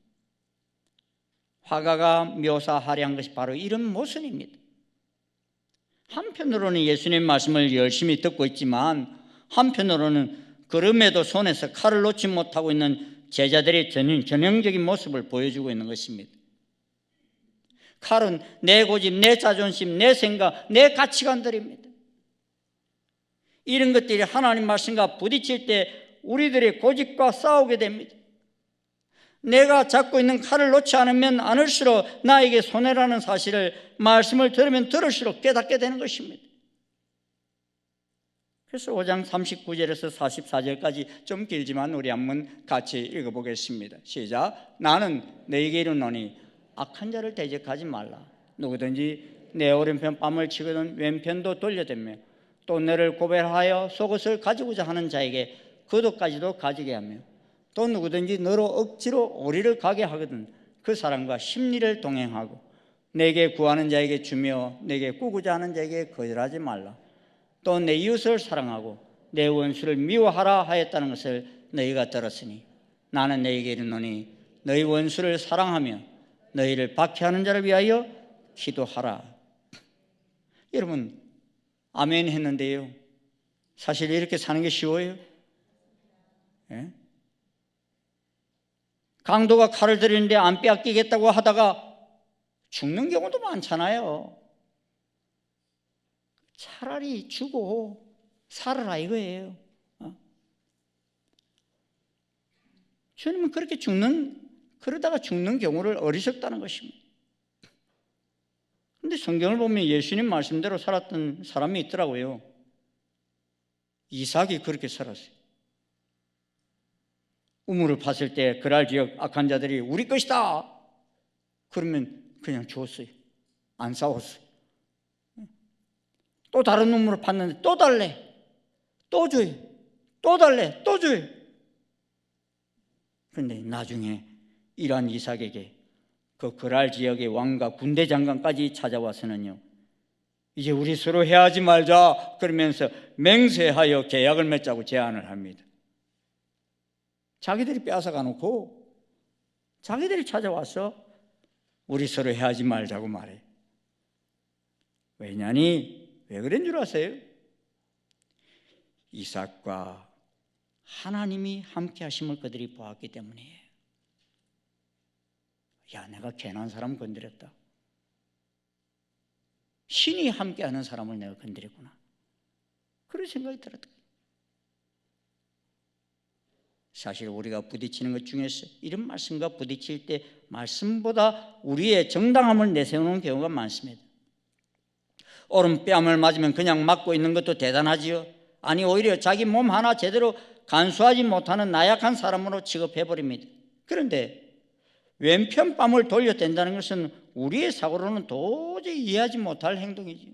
화가가 묘사하려 한 것이 바로 이런 모순입니다. 한편으로는 예수님 말씀을 열심히 듣고 있지만 한편으로는 그럼에도 손에서 칼을 놓지 못하고 있는 제자들의 전형적인 모습을 보여주고 있는 것입니다. 칼은 내 고집, 내 자존심, 내 생각, 내 가치관들입니다. 이런 것들이 하나님 말씀과 부딪힐 때 우리들의 고집과 싸우게 됩니다. 내가 잡고 있는 칼을 놓지 않으면 않을수록 나에게 손해라는 사실을 말씀을 들으면 들을수록 깨닫게 되는 것입니다. 그래서 5장 39절에서 44절까지 좀 길지만 우리 한번 같이 읽어보겠습니다. 시작. 나는 너에게 이르노니 악한 자를 대적하지 말라. 누구든지 내 오른편 뺨을 치거든 왼편도 돌려대며 또 너를 고발하여 속옷을 가지고자 하는 자에게 겉옷까지도 가지게 하며 또 누구든지 너로 억지로 오리를 가게 하거든 그 사람과 심리를 동행하고 내게 구하는 자에게 주며 내게 꾸고자 하는 자에게 거절하지 말라. 또 내 이웃을 사랑하고 내 원수를 미워하라 하였다는 것을 너희가 들었으니 나는 너희에게 이르노니 너희 원수를 사랑하며 너희를 박해하는 자를 위하여 기도하라. 여러분 아멘 했는데요, 사실 이렇게 사는 게 쉬워요? 예? 강도가 칼을 들이는데 안 빼앗기겠다고 하다가 죽는 경우도 많잖아요. 차라리 주고 살아라 이거예요. 주님은 그러다가 죽는 경우를 어리석다는 것입니다. 그런데 성경을 보면 예수님 말씀대로 살았던 사람이 있더라고요. 이삭이 그렇게 살았어요. 우물을 팠을 때 그랄 지역 악한 자들이 우리 것이다 그러면 그냥 주었어요. 안 싸웠어요. 또 다른 우물을 팠는데 또 달래, 또 줘요, 또 달래, 또 줘요. 그런데 나중에 이러한 이삭에게 그 그랄 지역의 왕과 군대 장관까지 찾아와서는요, 이제 우리 서로 해하지 말자 그러면서 맹세하여 계약을 맺자고 제안을 합니다. 자기들이 빼앗아가 놓고 자기들이 찾아와서 우리 서로 해하지 말자고 말해. 왜냐니 왜 그런 줄 아세요? 이삭과 하나님이 함께 하심을 그들이 보았기 때문이에요. 야, 내가 괜한 사람 건드렸다. 신이 함께하는 사람을 내가 건드렸구나. 그런 생각이 들었다. 사실 우리가 부딪히는 것 중에서 이런 말씀과 부딪힐 때 말씀보다 우리의 정당함을 내세우는 경우가 많습니다. 오른뺨을 맞으면 그냥 맞고 있는 것도 대단하지요. 아니, 오히려 자기 몸 하나 제대로 간수하지 못하는 나약한 사람으로 취급해버립니다. 그런데 왼편 뺨을 돌려댄다는 것은 우리의 사고로는 도저히 이해하지 못할 행동이지요.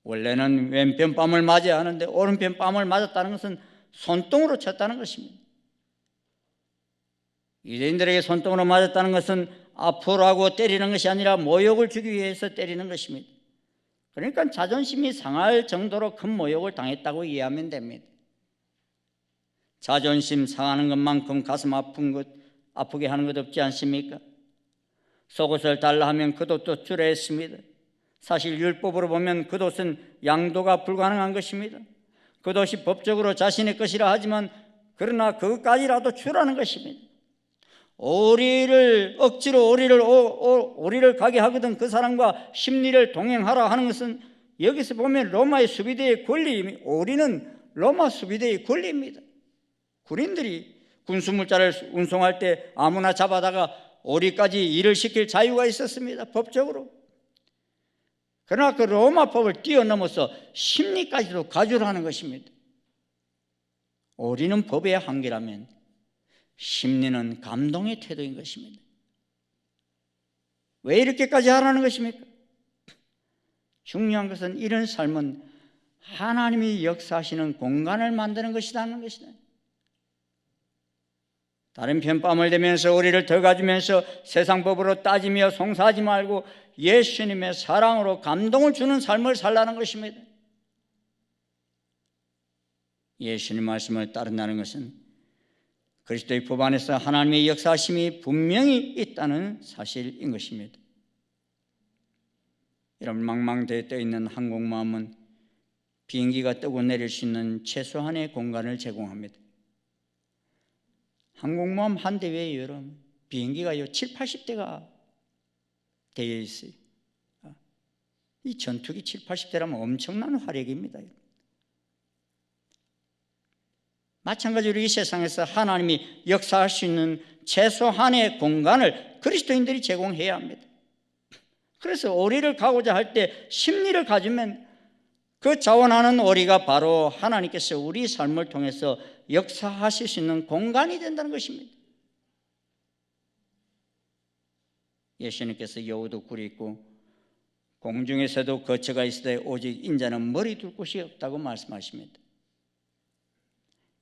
원래는 왼편 뺨을 맞아야 하는데 오른편 뺨을 맞았다는 것은 손등으로 쳤다는 것입니다. 유대인들에게 손등으로 맞았다는 것은 아프라고 때리는 것이 아니라 모욕을 주기 위해서 때리는 것입니다. 그러니까 자존심이 상할 정도로 큰 모욕을 당했다고 이해하면 됩니다. 자존심 상하는 것만큼 가슴 아프게 하는 것 없지 않습니까? 속옷을 달라 하면 겉옷도 주라 했습니다. 사실 율법으로 보면 겉옷은 양도가 불가능한 것입니다. 겉옷이 법적으로 자신의 것이라 하지만 그러나 그것까지라도 주라는 것입니다. 억지로 오리를 가게 하거든 그 사람과 십리를 동행하라 하는 것은 여기서 보면 로마의 수비대의 권리, 오리는 로마 수비대의 권리입니다. 군인들이 군수물자를 운송할 때 아무나 잡아다가 오리까지 일을 시킬 자유가 있었습니다. 법적으로. 그러나 그 로마법을 뛰어넘어서 십리까지도 가주라는 것입니다. 오리는 법의 한계라면 십리는 감동의 태도인 것입니다. 왜 이렇게까지 하라는 것입니까? 중요한 것은 이런 삶은 하나님이 역사하시는 공간을 만드는 것이라는 것이다. 다른 편 뺨을 대면서 우리를 더 가지면서 세상 법으로 따지며 송사하지 말고 예수님의 사랑으로 감동을 주는 삶을 살라는 것입니다. 예수님 말씀을 따른다는 것은 그리스도의 법 안에서 하나님의 역사하심이 분명히 있다는 사실인 것입니다. 이런 망망대해 떠 있는 항공모함은 비행기가 뜨고 내릴 수 있는 최소한의 공간을 제공합니다. 항공모함 한 대에 여러분 비행기가 7, 80대가 되어 있어요. 이 전투기 7, 80대라면 엄청난 화력입니다. 마찬가지로 이 세상에서 하나님이 역사할 수 있는 최소한의 공간을 그리스도인들이 제공해야 합니다. 그래서 오리를 가고자 할 때 십리를 가지면 그 자원하는 오리가 바로 하나님께서 우리 삶을 통해서 역사하실 수 있는 공간이 된다는 것입니다. 예수님께서 여우도 굴이 있고 공중에서도 거처가 있으되 오직 인자는 머리 둘 곳이 없다고 말씀하십니다.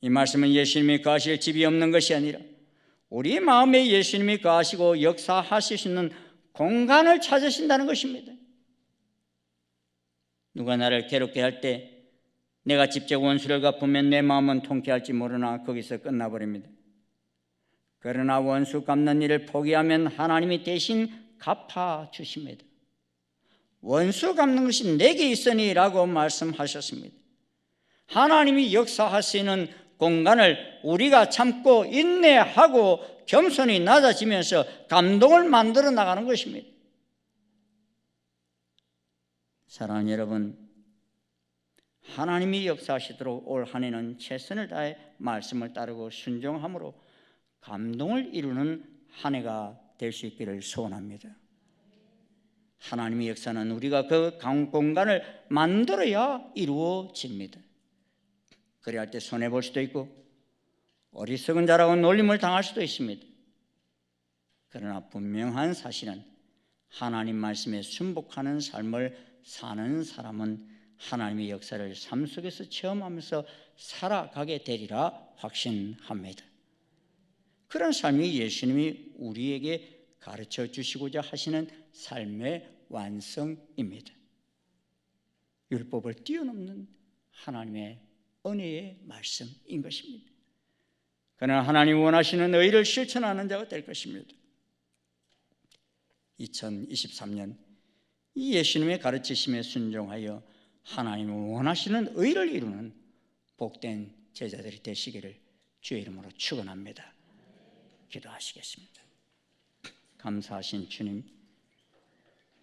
이 말씀은 예수님이 거하실 집이 없는 것이 아니라 우리 마음에 예수님이 거하시고 역사하실 수 있는 공간을 찾으신다는 것입니다. 누가 나를 괴롭게 할 때 내가 직접 원수를 갚으면 내 마음은 통쾌할지 모르나 거기서 끝나버립니다. 그러나 원수 갚는 일을 포기하면 하나님이 대신 갚아주십니다. 원수 갚는 것이 내게 있으니 라고 말씀하셨습니다. 하나님이 역사할 수 있는 공간을 우리가 참고 인내하고 겸손히 낮아지면서 감동을 만들어 나가는 것입니다. 사랑하는 여러분, 하나님이 역사하시도록 올 한 해는 최선을 다해 말씀을 따르고 순종함으로 감동을 이루는 한 해가 될 수 있기를 소원합니다. 하나님의 역사는 우리가 그 공간을 만들어야 이루어집니다. 그래야 할 때 손해볼 수도 있고 어리석은 자라고 놀림을 당할 수도 있습니다. 그러나 분명한 사실은 하나님 말씀에 순복하는 삶을 사는 사람은 하나님의 역사를 삶 속에서 체험하면서 살아가게 되리라 확신합니다. 그런 삶이 예수님이 우리에게 가르쳐 주시고자 하시는 삶의 완성입니다. 율법을 뛰어넘는 하나님의 은혜의 말씀인 것입니다. 그러나 하나님 원하시는 의를 실천하는 자가 될 것입니다. 2023년 이 예수님의 가르치심에 순종하여 하나님이 원하시는 의를 이루는 복된 제자들이 되시기를 주의 이름으로 축원합니다. 기도하시겠습니다. 감사하신 주님,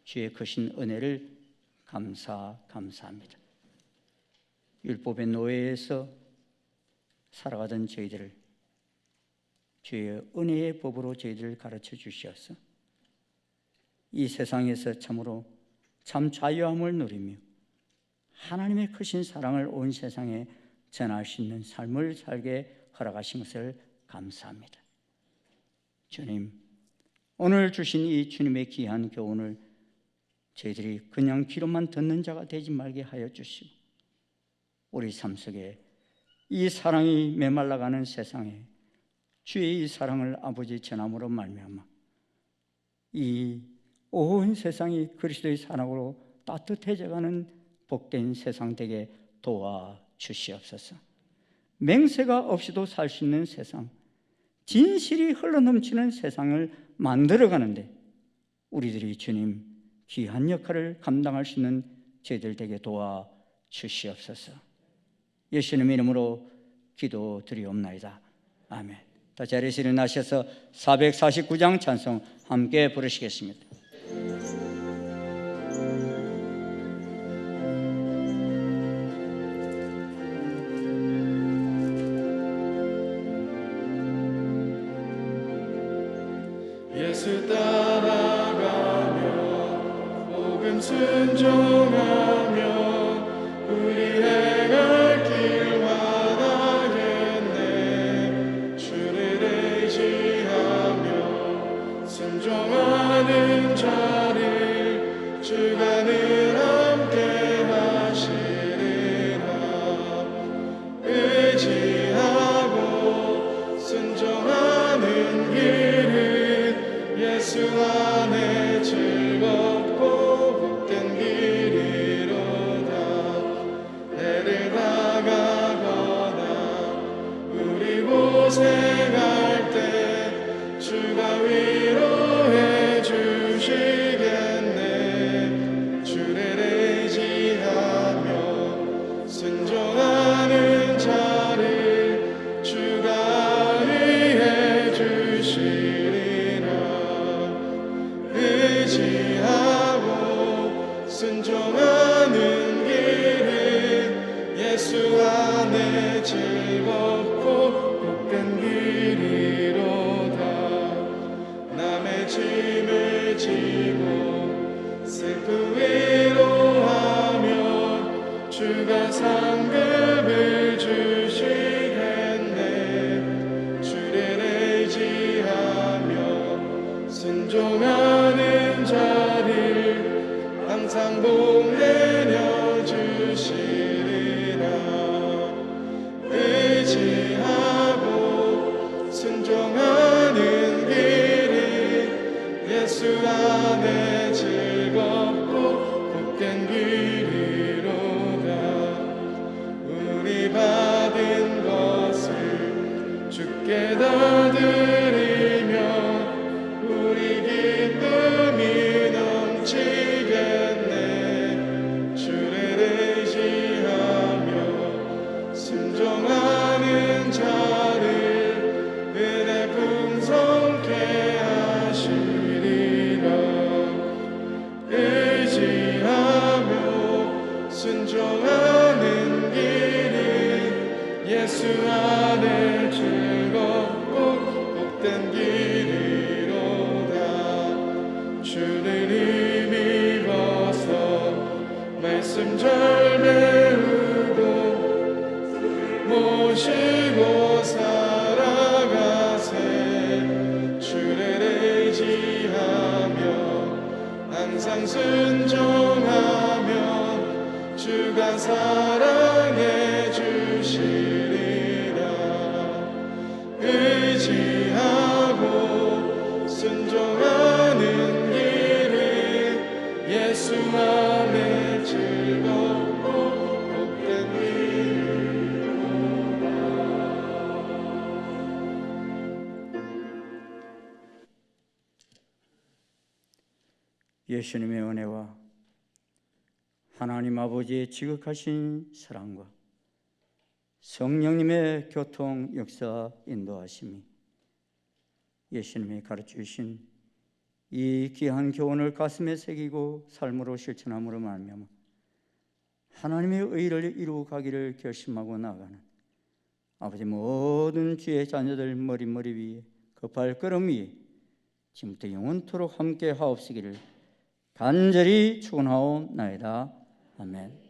주의 크신 은혜를 감사합니다. 율법의 노예에서 살아가던 저희들을 주의 은혜의 법으로 저희들을 가르쳐 주시어서 이 세상에서 참으로 참 자유함을 누리며 하나님의 크신 사랑을 온 세상에 전할 수 있는 삶을 살게 허락하신 것을 감사합니다. 주님, 오늘 주신 이 주님의 귀한 교훈을 저희들이 그냥 귀로만 듣는 자가 되지 말게 하여 주시고 우리 삶 속에 이 사랑이 메말라가는 세상에 주의 이 사랑을 아버지 전함으로 말미암아 이 온 세상이 그리스도의 사랑으로 따뜻해져가는 복된 세상 되게 도와주시옵소서. 맹세가 없이도 살 수 있는 세상, 진실이 흘러넘치는 세상을 만들어가는데 우리들이 주님 귀한 역할을 감당할 수 있는 저희들 되게 도와주시옵소서. 예수님의 이름으로 기도드리옵나이다. 아멘. 다 자리에서 일어나셔서 449장 찬송 함께 부르시겠습니다.
예수 따라가며 복음 순종하며 우리 행할 길 완하겠네. 주를 의지하며 순종하는 자를 주가 늘 함께 하시리라. 의지하고 순종하는 길은 예수 안에 즐겁고 복된 길이로다. 해를 당하거나 우리 고생할 때 주가 위로해 주시겠네. 주를 의지하며 순종하는 자를 주가 위해 주시리라. 의지하고 순종하는 길은 예수 안에 즐겁고 복된 길이로다. 남의 짐을 지고 슬픔 위로하며 주가 상급을 주시겠네. 주를 의지하며 순종하는 자를 항상 복내려 주시리라. 의지하고 순종하는 길은 예수 안에 즐겁고 복된 길이로다. 우리 받은 것을 주께 다 드리며 우리 기쁨이 넘치겠네. 주를 의지하며 순종하는 자를 은혜 풍성케 하시리라. 의지하며 순종하는 길은 예수 안에 즐겁고 복된 길이로다. 주를 힘입어서 말씀 잘 배우고 모시고 살아가세. 주를 의지하며 항상 순종하며 주가 사랑해 주시리라. 의지하고 순종하는 길은 예수 안에 즐겁고 복된 길이로다.
예수님의 은혜와 하나님 아버지의 지극하신 사랑과 성령님의 교통 역사 인도하심이 예수님이 가르쳐 주신 이 귀한 교훈을 가슴에 새기고 삶으로 실천함으로 말미암아 하나님의 의를 이루어가기를 결심하고 나아가는 아버지 모든 주의 자녀들 머리 위에 그 발걸음 위에 지금부터 영원토록 함께 하옵시기를 간절히 축원하옵나이다. 아멘.